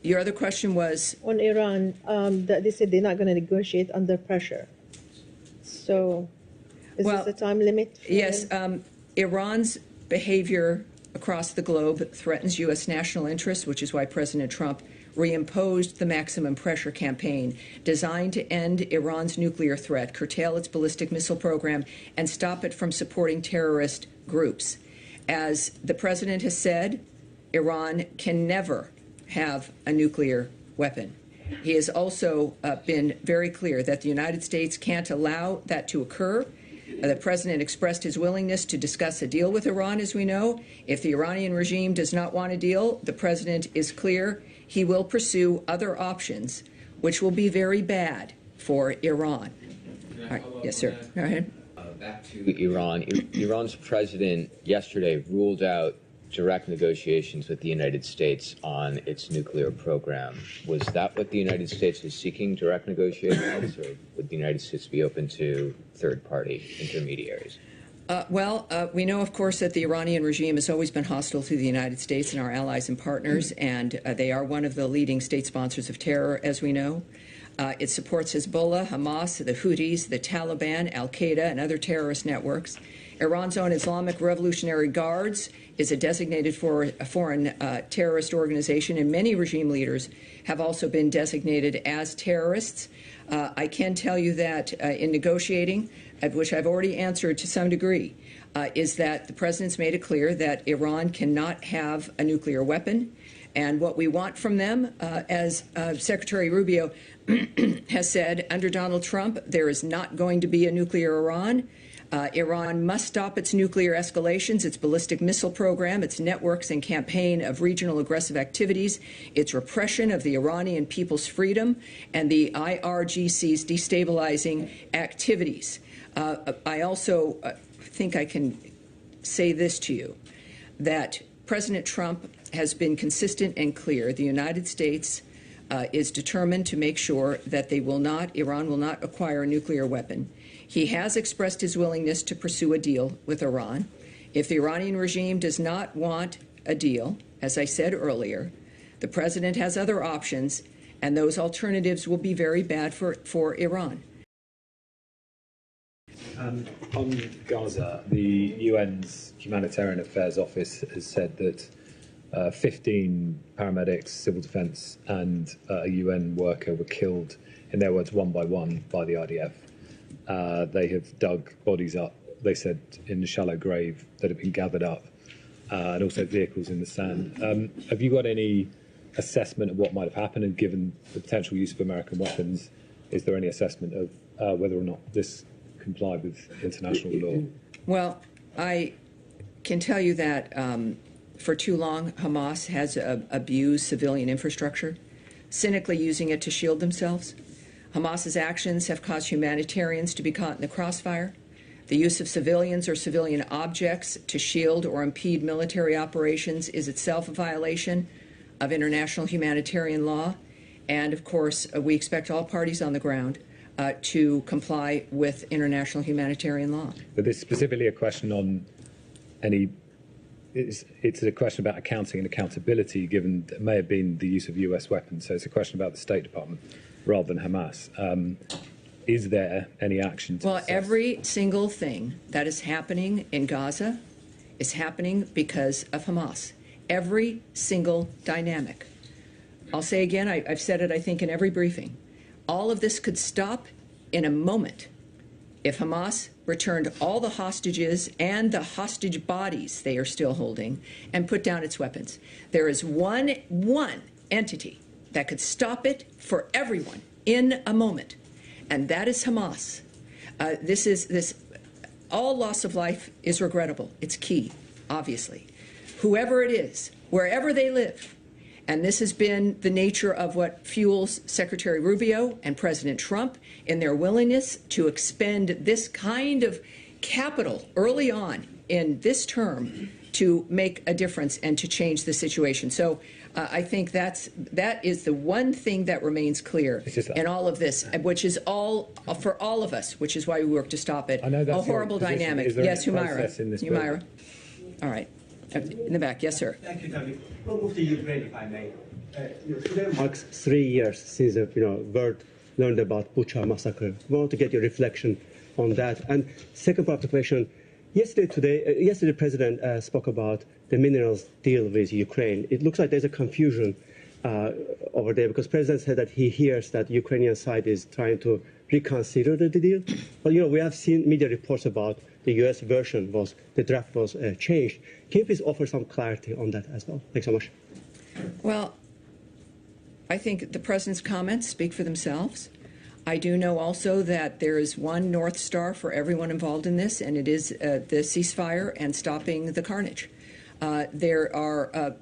Your other question was? On Iran, that they said they're not going to negotiate under pressure. So is this a time limit? Yes. Iran's behavior across the globe threatens U.S. national interests, which is why President Trump reimposed the maximum pressure campaign designed to end Iran's nuclear threat, curtail its ballistic missile program, and stop it from supporting terrorist groups. As the president has said, Iran can never have a nuclear weapon. He has also been very clear that the United States can't allow that to occur. The president expressed his willingness to discuss a deal with Iran, as we know. If the Iranian regime does not want a deal, the president is clear he will pursue other options, which will be very bad for Iran. All right. Yes, sir. Go ahead. Back to Iran. Iran's president yesterday ruled out direct negotiations with the United States on its nuclear program. Was that what the United States is seeking, direct negotiations, or would the United States be open to third-party intermediaries? We know, of course, that the Iranian regime has always been hostile to the United States and our allies and partners, and they are one of the leading state sponsors of terror, as we know. It supports Hezbollah, Hamas, the Houthis, the Taliban, al-Qaeda, and other terrorist networks. Iran's own Islamic Revolutionary Guards is a designated foreign terrorist organization, and many regime leaders have also been designated as terrorists. I can tell you that in negotiating, which I've already answered to some degree, is that the president's made it clear that Iran cannot have a nuclear weapon. And what we want from them, as Secretary Rubio has said, under Donald Trump, there is not going to be a nuclear Iran. Iran must stop its nuclear escalations, its ballistic missile program, its networks and campaign of regional aggressive activities, its repression of the Iranian people's freedom, and the IRGC's destabilizing activities. I also think I can say this to you, that President Trump has been consistent and clear. The United States is determined to make sure that Iran will not acquire a nuclear weapon. He has expressed his willingness to pursue a deal with Iran. If the Iranian regime does not want a deal, as I said earlier, the president has other options, and those alternatives will be very bad for Iran. On Gaza, the UN's Humanitarian Affairs Office has said that 15 paramedics, civil defense, and a UN worker were killed, in their words, one by one by the IDF. They have dug bodies up, they said, in the shallow grave that have been gathered up, and also vehicles in the sand. Have you got any assessment of what might have happened, and given the potential use of American weapons, is there any assessment of whether or not this complied with international law? Well, I can tell you that for too long, Hamas has abused civilian infrastructure, cynically using it to shield themselves. Hamas's actions have caused humanitarians to be caught in the crossfire. The use of civilians or civilian objects to shield or impede military operations is itself a violation of international humanitarian law. And, of course, we expect all parties on the ground to comply with international humanitarian law. But there's specifically a question on it's a question about accounting and accountability, given that it may have been the use of US weapons. So it's a question about the State Department rather than Hamas. Is there any action to assess? Every single thing that is happening in Gaza is happening because of Hamas. Every single dynamic. I'll say again, I've said it, I think, in every briefing. All of this could stop in a moment if Hamas returned all the hostages and the hostage bodies they are still holding and put down its weapons. There is one entity that could stop it for everyone in a moment, and that is Hamas. All loss of life is regrettable. It's key, obviously. Whoever it is, wherever they live, and this has been the nature of what fuels Secretary Rubio and President Trump in their willingness to expend this kind of capital early on in this term to make a difference and to change the situation. So I think that is the one thing that remains clear in all of this, which is all for all of us, which is why we work to stop it. I know that's a horrible dynamic. Yes, Humaira. All right. In the back. Yes, sir. Thank you, Tony. We'll move to Ukraine, if I may. Today marks 3 years since the world learned about Bucha massacre. We want to get your reflection on that. And second part of the question, yesterday the president spoke about the minerals deal with Ukraine. It looks like there's a confusion over there because the president said that he hears that the Ukrainian side is trying to reconsider the deal. But, we have seen media reports about the U.S. version the draft was changed. Can you please offer some clarity on that as well? Thanks so much. Well, I think the president's comments speak for themselves. I do know also that there is one North Star for everyone involved in this, and it is the ceasefire and stopping the carnage. There are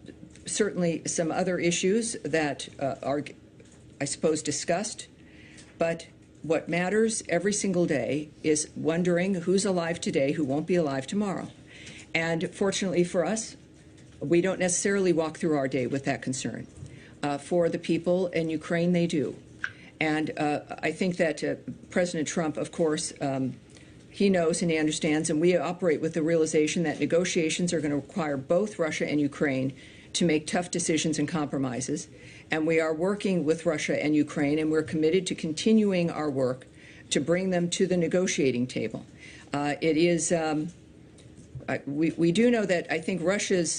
certainly some other issues that are, I suppose, discussed, but what matters every single day is wondering who's alive today, who won't be alive tomorrow. And fortunately for us, we don't necessarily walk through our day with that concern. For the people in Ukraine, they do. And I think that President Trump, of course, he knows and he understands, and we operate with the realization that negotiations are going to require both Russia and Ukraine to make tough decisions and compromises. And we are working with Russia and Ukraine, and we're committed to continuing our work to bring them to the negotiating table. We do know that I think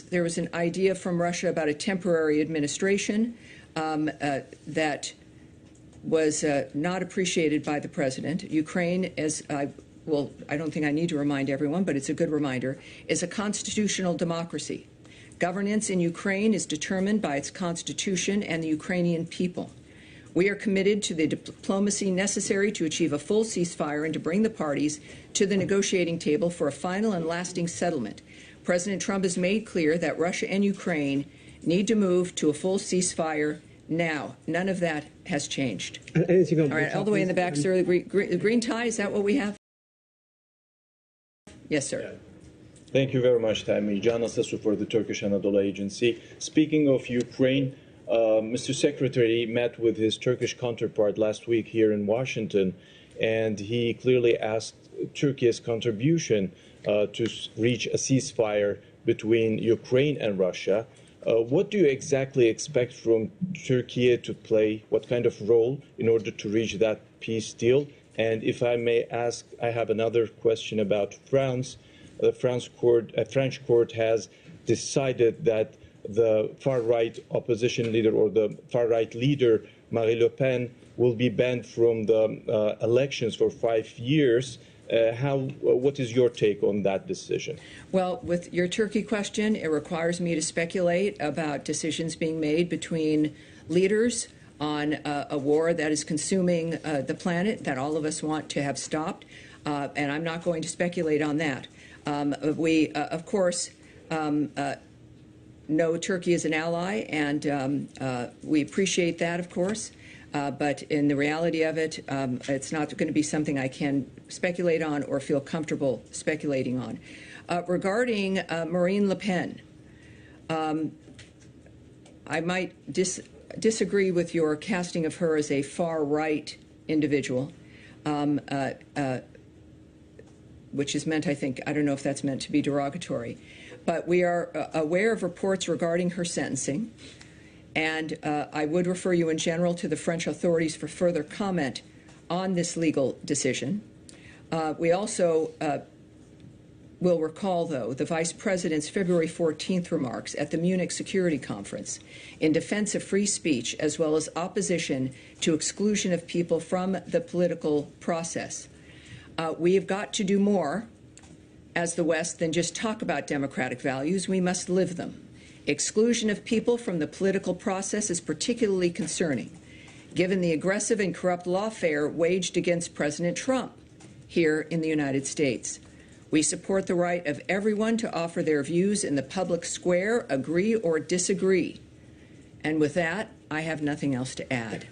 there was an idea from Russia about a temporary administration that was not appreciated by the president. Ukraine, I don't think I need to remind everyone, but it's a good reminder, is a constitutional democracy. Governance in Ukraine is determined by its constitution and the Ukrainian people. We are committed to the diplomacy necessary to achieve a full ceasefire and to bring the parties to the negotiating table for a final and lasting settlement. President Trump has made clear that Russia and Ukraine need to move to a full ceasefire now. None of that has changed. All right, all the way in the back, sir, the green tie, is that what we have? Yes, sir. Yeah. Thank you very much, Taimi. Can Asasu for the Turkish Anadolu Agency. Speaking of Ukraine, Mr. Secretary met with his Turkish counterpart last week here in Washington, and he clearly asked Turkey's contribution to reach a ceasefire between Ukraine and Russia. What do you exactly expect from Turkey to play? What kind of role in order to reach that peace deal? And if I may ask, I have another question about France. The French court has decided that the far-right opposition leader or the far-right leader, Marine Le Pen, will be banned from the elections for 5 years. What is your take on that decision? Well, with your Turkey question, it requires me to speculate about decisions being made between leaders on a war that is consuming the planet that all of us want to have stopped, and I'm not going to speculate on that. We, of course, know Turkey is an ally, and we appreciate that, of course. But in the reality of it, it's not going to be something I can speculate on or feel comfortable speculating on. Regarding Marine Le Pen, I might disagree with your casting of her as a far-right individual, which is meant, I think, I don't know if that's meant to be derogatory. But we are aware of reports regarding her sentencing. And I would refer you in general to the French authorities for further comment on this legal decision. We also will recall, though, the Vice President's February 14th remarks at the Munich Security Conference in defense of free speech, as well as opposition to exclusion of people from the political process. We have got to do more as the West than just talk about democratic values. We must live them. Exclusion of people from the political process is particularly concerning, given the aggressive and corrupt lawfare waged against President Trump here in the United States. We support the right of everyone to offer their views in the public square, agree or disagree. And with that, I have nothing else to add.